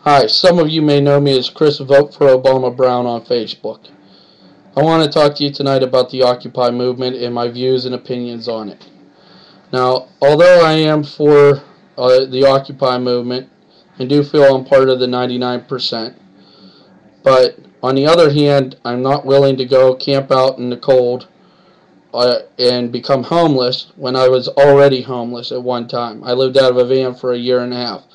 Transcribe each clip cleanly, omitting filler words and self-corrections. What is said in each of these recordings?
Hi, some of you may know me as Chris Vote for Obama Brown on Facebook. I want to talk to you tonight about the Occupy movement and my views and opinions on it. Now, although I am for the Occupy movement and do feel I'm part of the 99%, but on the other hand, I'm not willing to go camp out in the cold and become homeless when I was already homeless at one time. I lived out of a van for a year and a half.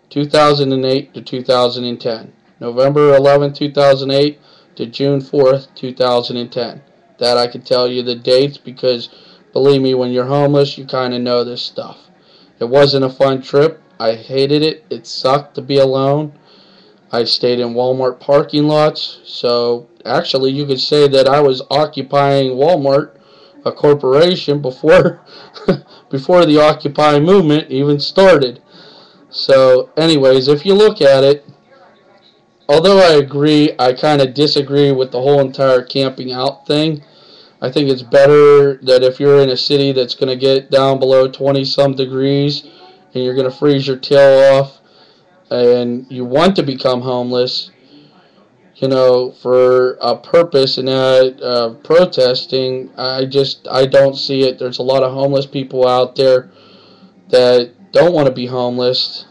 2008 to 2010. November 11, 2008 to June 4th, 2010. That I can tell you the dates because, believe me, when you're homeless, you kind of know this stuff. It wasn't a fun trip. I hated it. It sucked to be alone. I stayed in Walmart parking lots. So, actually, you could say that I was occupying Walmart, a corporation, before, before the Occupy movement even started. So, anyways, if you look at it, although I kind of disagree with the whole entire camping out thing. I think it's better that if you're in a city that's going to get down below 20 some degrees and you're going to freeze your tail off and you want to become homeless, for a purpose and protesting, I don't see it. There's a lot of homeless people out there that don't want to be homeless,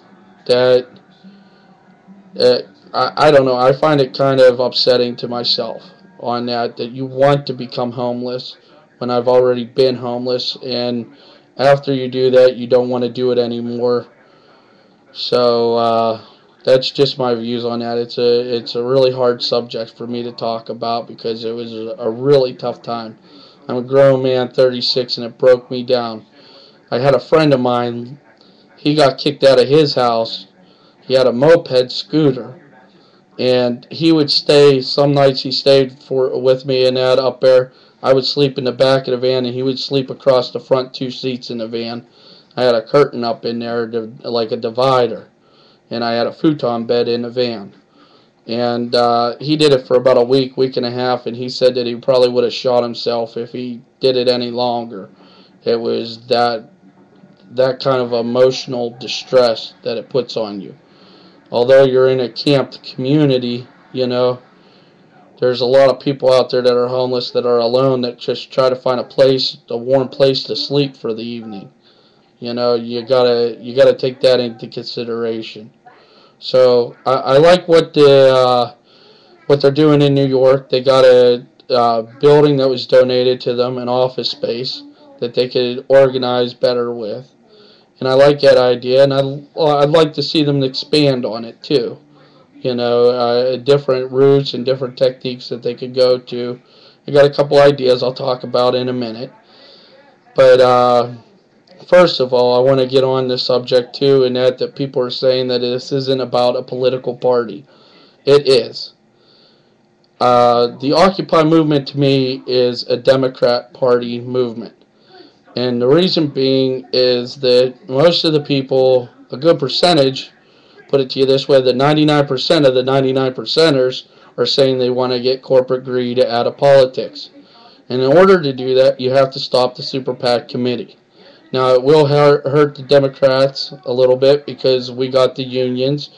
that I don't know. I find it kind of upsetting to myself on that you want to become homeless when I've already been homeless, and after you do that, you don't want to do it anymore. So that's just my views on that. It's a really hard subject for me to talk about because it was a really tough time. I'm a grown man, 36, and it broke me down. I had a friend of mine. He got kicked out of his house. He had a moped scooter. And he would stay, some nights he stayed with me and that up there. I would sleep in the back of the van and he would sleep across the front two seats in the van. I had a curtain up in there like a divider. And I had a futon bed in the van. And he did it for about a week and a half, and he said that he probably would have shot himself if he did it any longer. It was that kind of emotional distress that it puts on you. Although you're in a camped community, there's a lot of people out there that are homeless, that are alone, that just try to find a warm place to sleep for the evening. You gotta take that into consideration. So I like what they're doing in New York. They got a building that was donated to them, an office space that they could organize better with. And I like that idea, and I'd like to see them expand on it too. Different routes and different techniques that they could go to. I got a couple ideas I'll talk about in a minute. But first of all, I want to get on the subject too, and that people are saying that this isn't about a political party. It is. The Occupy movement to me is a Democrat Party movement. And the reason being is that most of the people, a good percentage, put it to you this way, the 99% of the 99%ers are saying they want to get corporate greed out of politics. And in order to do that, you have to stop the Super PAC committee. Now, it will hurt the Democrats a little bit because we got the unions,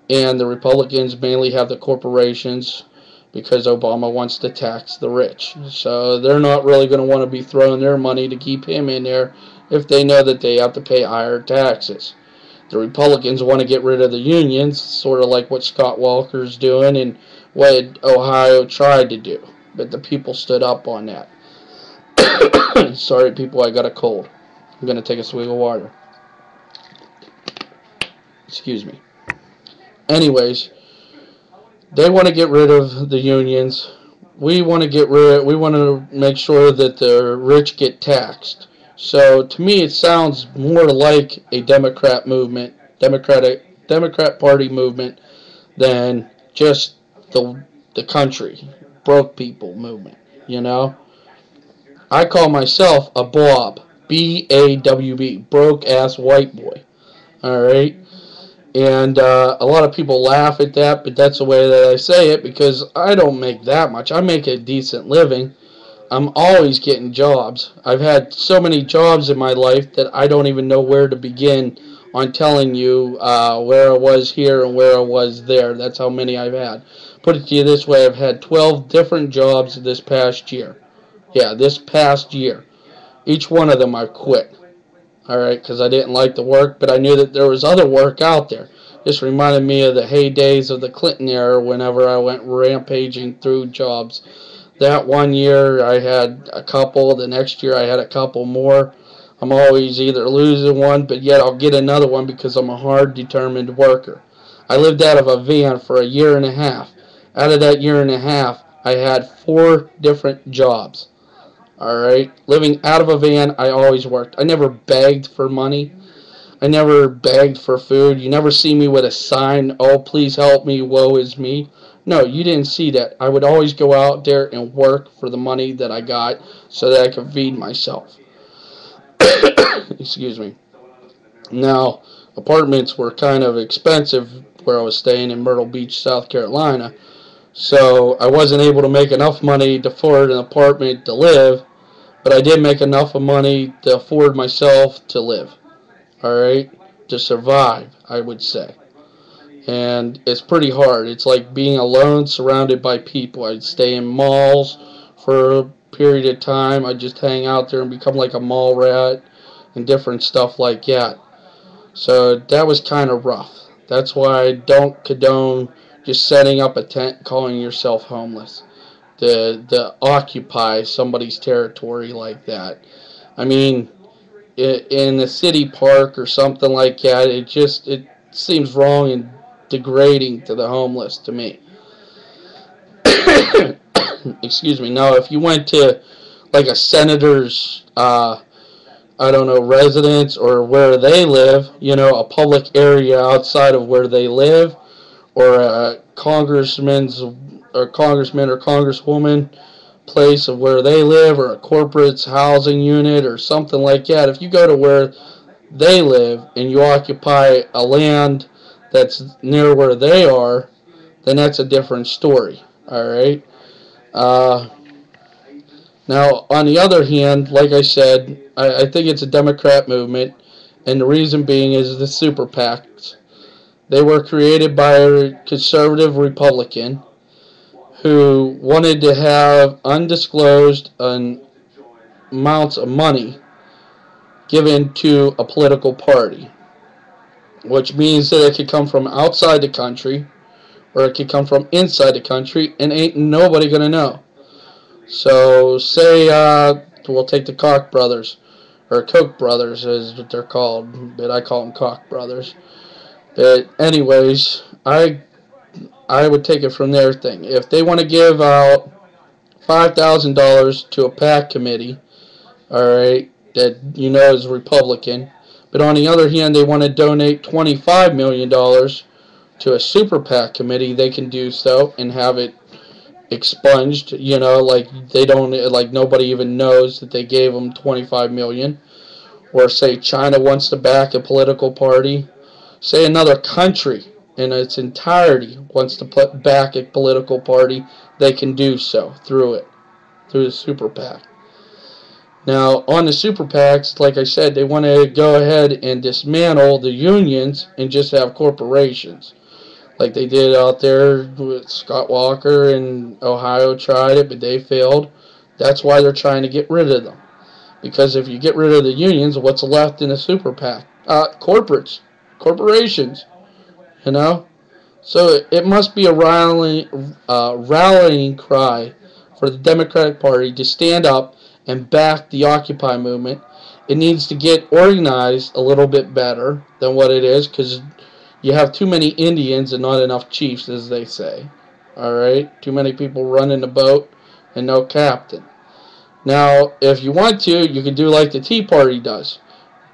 and the Republicans mainly have the corporations because Obama wants to tax the rich. So they're not really going to want to be throwing their money to keep him in there if they know that they have to pay higher taxes. The Republicans want to get rid of the unions, sort of like what Scott Walker's doing and what Ohio tried to do. But the people stood up on that. Sorry, people, I got a cold. I'm going to take a swig of water. Excuse me. Anyways, they want to get rid of the unions. We want to make sure that the rich get taxed. So to me, it sounds more like a Democrat Party movement than just the country, broke people movement. I call myself a blob, B-A-W-B, broke ass white boy. All right. And a lot of people laugh at that, but that's the way that I say it because I don't make that much. I make a decent living. I'm always getting jobs. I've had so many jobs in my life that I don't even know where to begin on telling you where I was here and where I was there. That's how many I've had. Put it to you this way, I've had 12 different jobs this past year. Yeah, this past year. Each one of them I've quit. Alright, because I didn't like the work, but I knew that there was other work out there. This reminded me of the heydays of the Clinton era whenever I went rampaging through jobs. That one year I had a couple, the next year I had a couple more. I'm always either losing one, but yet I'll get another one because I'm a hard, determined worker. I lived out of a van for a year and a half. Out of that year and a half, I had 4 different jobs. Alright? Living out of a van, I always worked. I never begged for money. I never begged for food. You never see me with a sign, oh, please help me, woe is me. No, you didn't see that. I would always go out there and work for the money that I got so that I could feed myself. Excuse me. Now, apartments were kind of expensive where I was staying in Myrtle Beach, South Carolina. So I wasn't able to make enough money to afford an apartment to live, but I did make enough of money to afford myself to live. Alright? To survive, I would say. And it's pretty hard. It's like being alone, surrounded by people. I'd stay in malls for a period of time. I'd just hang out there and become like a mall rat and different stuff like that. So that was kind of rough. That's why I don't condone just setting up a tent calling yourself homeless. To occupy somebody's territory like that. I mean, in the city park or something like that, it seems wrong and degrading to the homeless to me. Excuse me. Now, if you went to like a senator's, residence or where they live, a public area outside of where they live, or a congressman or congresswoman place of where they live, or a corporate's housing unit or something like that. If you go to where they live and you occupy a land that's near where they are, then that's a different story. Alright? Now, on the other hand, like I said, I think it's a Democrat movement, and the reason being is the super PACs. They were created by a conservative Republican who wanted to have undisclosed amounts of money given to a political party, which means that it could come from outside the country or it could come from inside the country, and ain't nobody going to know. So, say, we'll take the Koch brothers, or Koch brothers is what they're called, but I call them Koch brothers. But anyways, I would take it from their thing. If they want to give out $5,000 to a PAC committee, alright, that is Republican, but on the other hand, they want to donate $25 million to a super PAC committee, they can do so and have it expunged, like they don't, like nobody even knows that they gave them $25 million. Or say China wants to back a political party, say another country in its entirety wants to put back a political party, they can do so through the super PAC. Now, on the super PACs, like I said, they want to go ahead and dismantle the unions and just have corporations. Like they did out there with Scott Walker in Ohio, tried it, but they failed. That's why they're trying to get rid of them. Because if you get rid of the unions, what's left in a super PAC? Corporations, So it must be a rallying cry for the Democratic Party to stand up and back the Occupy movement. It needs to get organized a little bit better than what it is, because you have too many Indians and not enough chiefs, as they say. Alright? Too many people running the boat and no captain. Now, if you want to, you can do like the Tea Party does.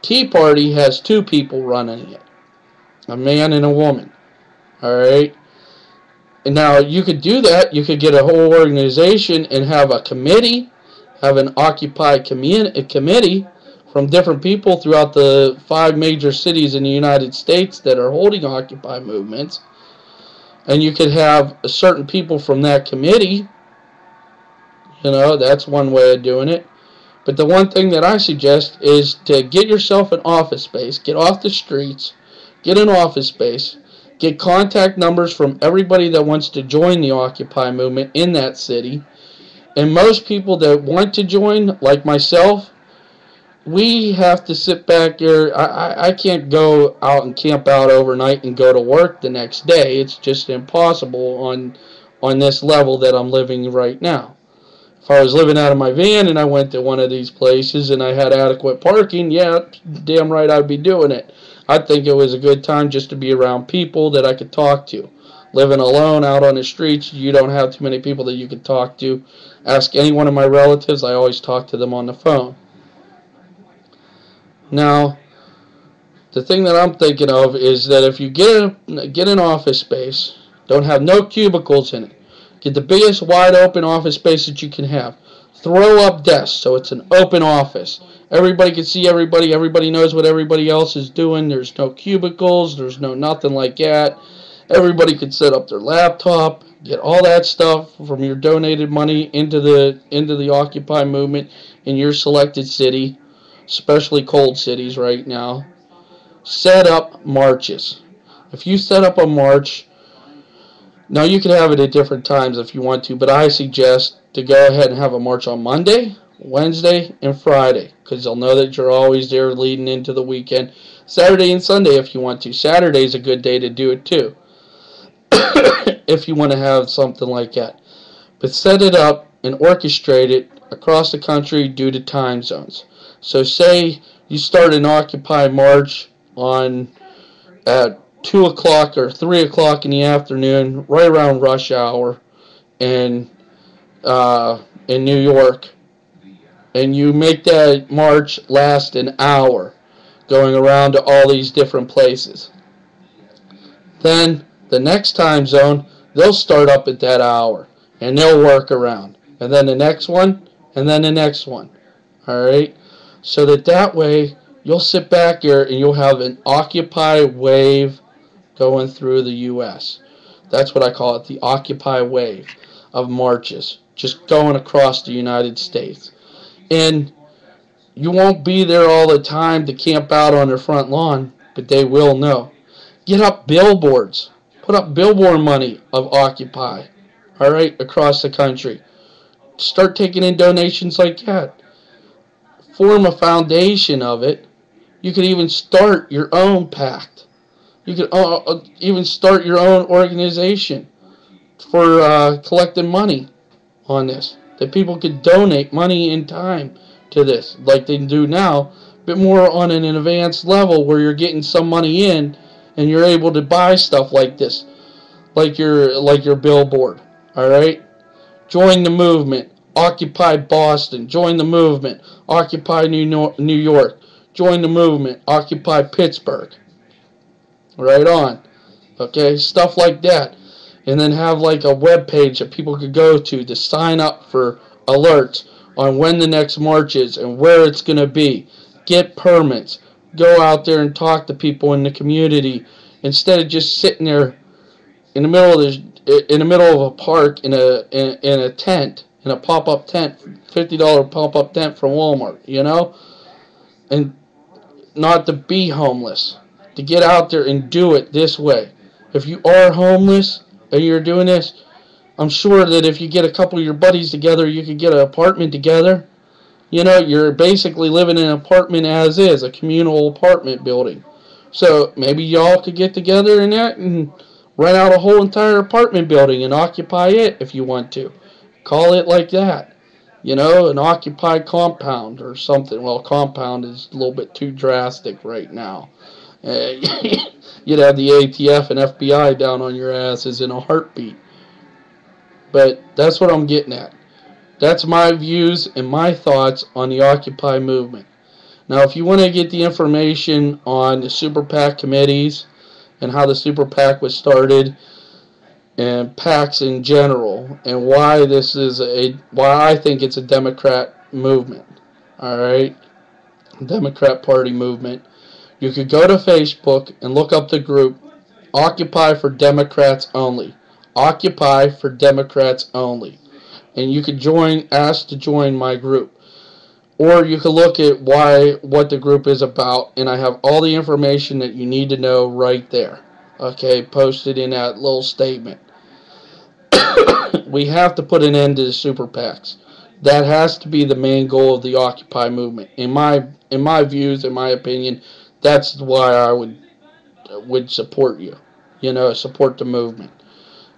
Tea Party has 2 people running it. A man and a woman. Alright? And now, you could do that. You could get a whole organization and have a committee. Have an Occupy committee from different people throughout the 5 major cities in the United States that are holding Occupy movements. And you could have certain people from that committee. That's one way of doing it. But the one thing that I suggest is to get yourself an office space, get off the streets, get an office space, get contact numbers from everybody that wants to join the Occupy movement in that city. And most people that want to join, like myself, we have to sit back here. I can't go out and camp out overnight and go to work the next day. It's just impossible on this level that I'm living right now. If I was living out of my van and I went to one of these places and I had adequate parking, yeah, damn right I'd be doing it. I think it was a good time just to be around people that I could talk to. Living alone out on the streets, you don't have too many people that you could talk to. Ask any one of my relatives, I always talk to them on the phone. Now, the thing that I'm thinking of is that if you get an office space, don't have no cubicles in it, get the biggest wide open office space that you can have. Throw up desks so it's an open office. Everybody can see everybody. Everybody knows what everybody else is doing. There's no cubicles. There's no nothing like that. Everybody can set up their laptop, get all that stuff from your donated money into the Occupy movement in your selected city, especially cold cities right now. Set up marches. If you set up a march, now you can have it at different times if you want to, but I suggest to go ahead and have a march on Monday, Wednesday, and Friday, because they'll know that you're always there leading into the weekend. Saturday and Sunday if you want to. Saturday's a good day to do it too, if you want to have something like that. But set it up and orchestrate it across the country due to time zones. So say you start an Occupy march at 2 o'clock or 3 o'clock in the afternoon, right around rush hour in New York, and you make that march last an hour, going around to all these different places. Then the next time zone, they'll start up at that hour, and they'll work around, and then the next one, and then the next one. All right, so that way you'll sit back here and you'll have an Occupy wave going through the U.S. That's what I call it, the Occupy wave of marches, just going across the United States. And you won't be there all the time to camp out on their front lawn, but they will know. Get up billboards. Put up billboard money of Occupy, all right, across the country. Start taking in donations like that. Form a foundation of it. You could even start your own pact. You could even start your own organization for collecting money on this. That people could donate money in time to this, like they do now, but more on an advanced level where you're getting some money in and you're able to buy stuff like this, like your billboard. All right, join the movement. Occupy Boston. Join the movement. Occupy New York. Join the movement. Occupy Pittsburgh. Right on. Okay, stuff like that. And then have like a web page that people could go to sign up for alerts on when the next march is and where it's going to be. Get permits. Go out there and talk to people in the community instead of just sitting there in the middle of a park in a tent, in a pop-up tent, $50 pop-up tent from Walmart, you know? And not to be homeless. To get out there and do it this way. If you are homeless and you're doing this, I'm sure that if you get a couple of your buddies together, you could get an apartment together. You know, you're basically living in an apartment as is, a communal apartment building. So maybe y'all could get together in that and rent out a whole entire apartment building and occupy it if you want to. Call it like that. You know, an occupied compound or something. Well, compound is a little bit too drastic right now. You'd have the ATF and FBI down on your asses in a heartbeat. But that's what I'm getting at. That's my views and my thoughts on the Occupy movement. Now, if you want to get the information on the Super PAC committees and how the Super PAC was started and PACs in general and why I think it's a Democrat movement, all right, Democrat Party movement, you could go to Facebook and look up the group Occupy for Democrats Only. Occupy for Democrats Only. And you could ask to join my group. Or you can look at what the group is about, and I have all the information that you need to know right there. Okay, posted in that little statement. We have to put an end to the super PACs. That has to be the main goal of the Occupy movement. In my views, in my opinion, that's why I would support you. Support the movement.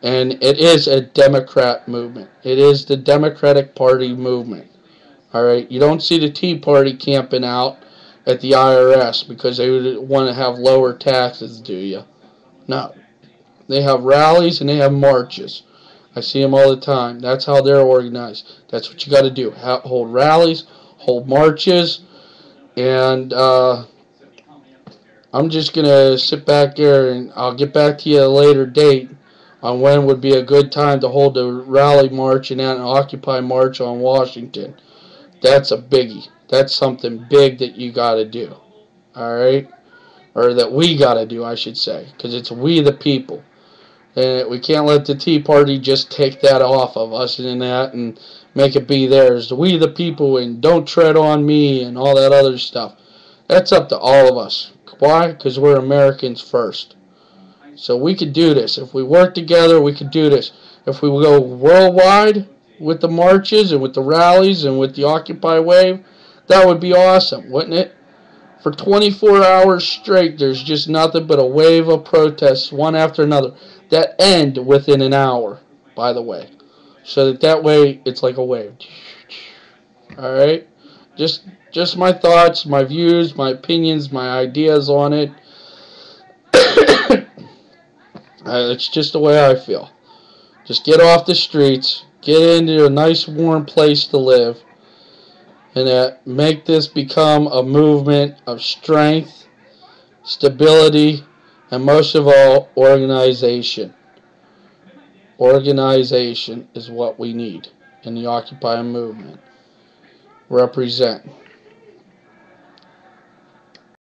And it is a Democrat movement. It is the Democratic Party movement. All right, you don't see the Tea Party camping out at the IRS because they would want to have lower taxes, do you? No. They have rallies and they have marches. I see them all the time. That's how they're organized. That's what you got to do. Hold rallies, hold marches, and I'm just going to sit back there and I'll get back to you at a later date on when would be a good time to hold a rally march and an Occupy march on Washington. That's a biggie. That's something big that you got to do. All right? Or that we got to do, I should say, because it's we the people. And we can't let the Tea Party just take that off of us and make it be theirs. We the people and don't tread on me and all that other stuff. That's up to all of us. Why? Because we're Americans first. So we could do this. If we work together, we could do this. If we go worldwide with the marches and with the rallies and with the Occupy wave, that would be awesome, wouldn't it? For 24 hours straight, there's just nothing but a wave of protests, one after another, that end within an hour, by the way. So that way, it's like a wave. All right? Just my thoughts, my views, my opinions, my ideas on it. It's just the way I feel. Just get off the streets, get into a nice warm place to live, and make this become a movement of strength, stability, and most of all, organization. Organization is what we need in the Occupy movement. Represent.